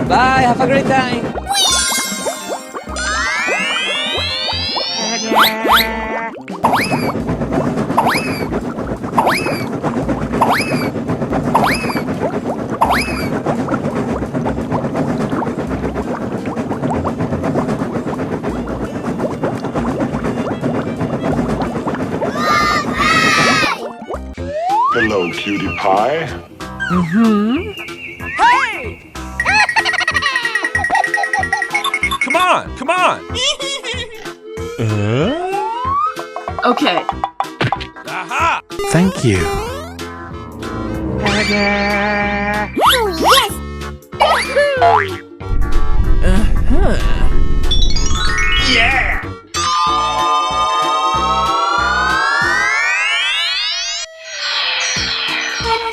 Bye, have a great time. Hello, cutie pie. Hey! Come on! Okay. Aha! Thank you. Oh, yes! Yeah!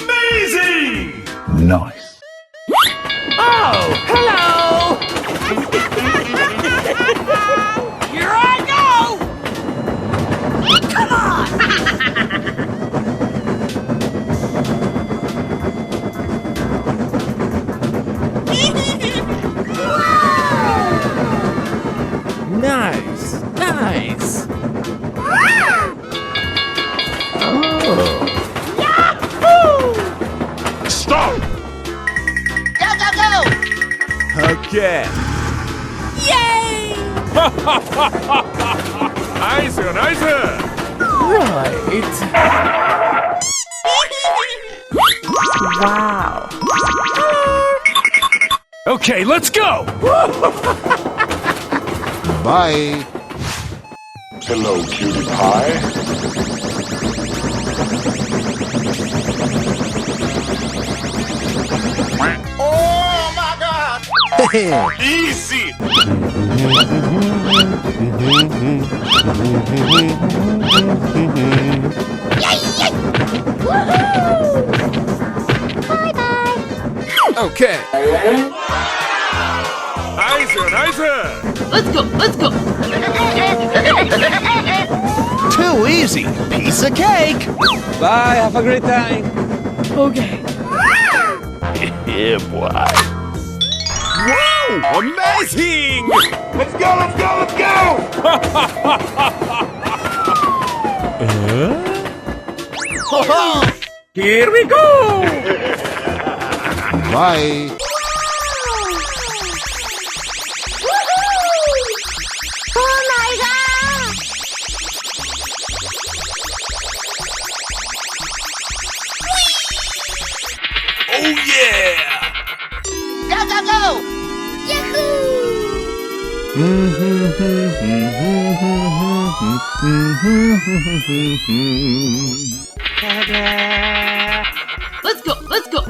Amazing! Nice. Oh, hello! Here I go! Come on! Nice! Nice! Oh! Stop! Go! Okay! Yay! Nice! Nice! Right! Wow. Okay, let's go! Bye. Hello, cutie pie. Oh my god! Easy! Okay. Nice! Let's go! Let's go! Too easy. Piece of cake. Bye, have a great time! Okay. Yeah, boy. Whoa! Amazing! Let's go, let's go, let's go! Here we go! Bye. Oh my god! Oh yeah! Go! Let's go! Let's go!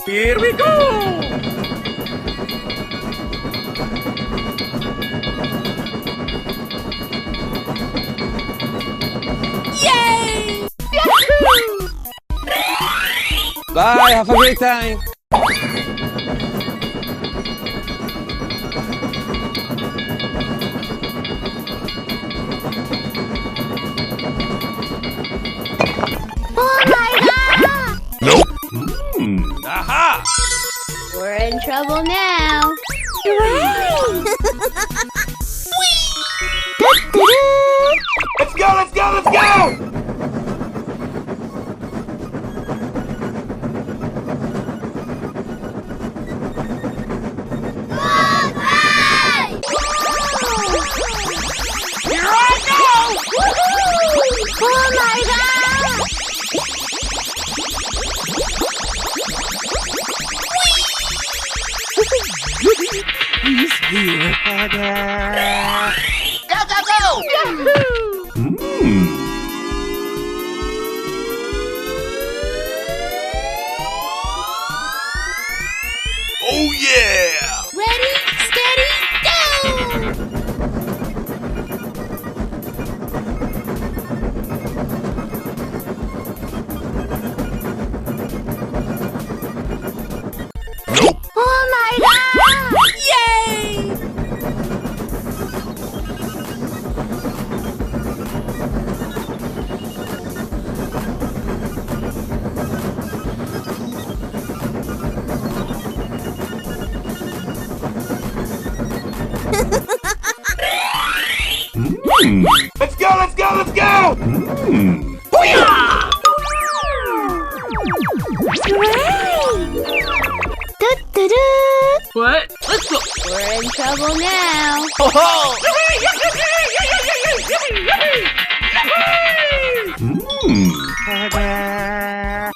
Here we go! Yay! Bye, have a great time! Oh my god! Aha! We're in trouble now. Let's go, let's go, let's go! Oh my god! He's here. Go, go, go! Oh yeah! Ready, steady, go! Oh my god! Yay! Let's go, let's go, let's go! What? Let's go. We're in trouble now.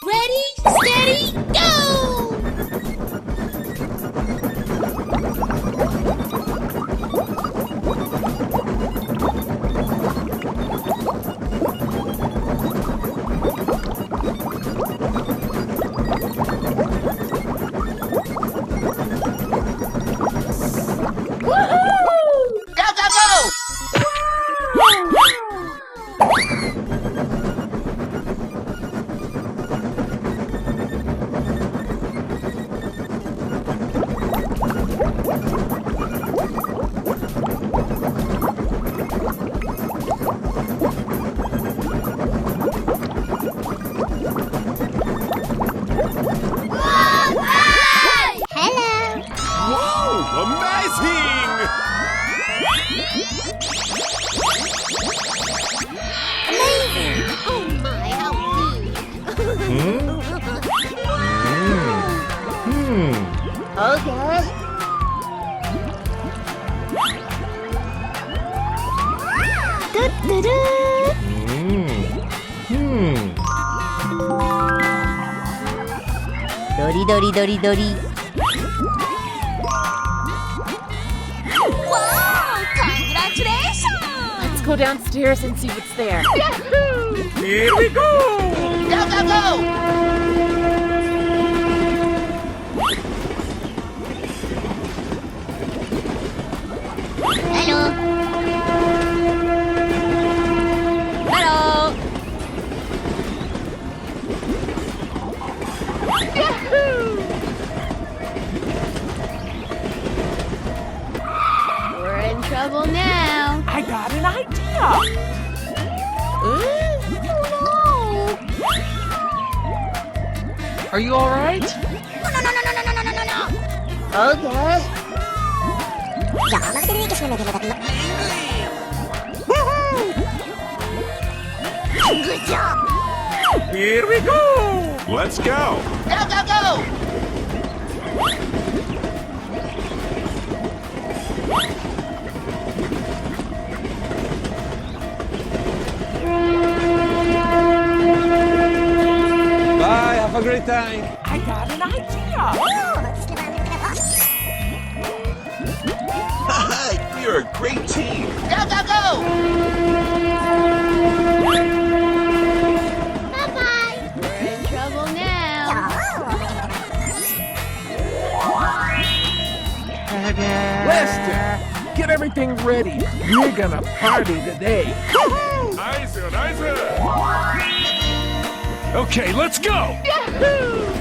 Ready, steady, go! Go, go, go! Hello! Whoa! Amazing! Amazing! Oh my, how cute! Okay. Dori dori dori dori. Wow! Congratulations! Let's go downstairs and see what's there. Here we go! Go, go, go! Hello. Hello! We're in trouble now. I got an idea. Are you all right? Okay. Good job. Here we go! Let's go! Go, go, go! Bye, have a great time! I got an idea. You're a great team! Go, go, go! Bye-bye. We're in trouble now. Lester, get everything ready. We're gonna party today. Nice, nice. Okay, let's go. Yahoo!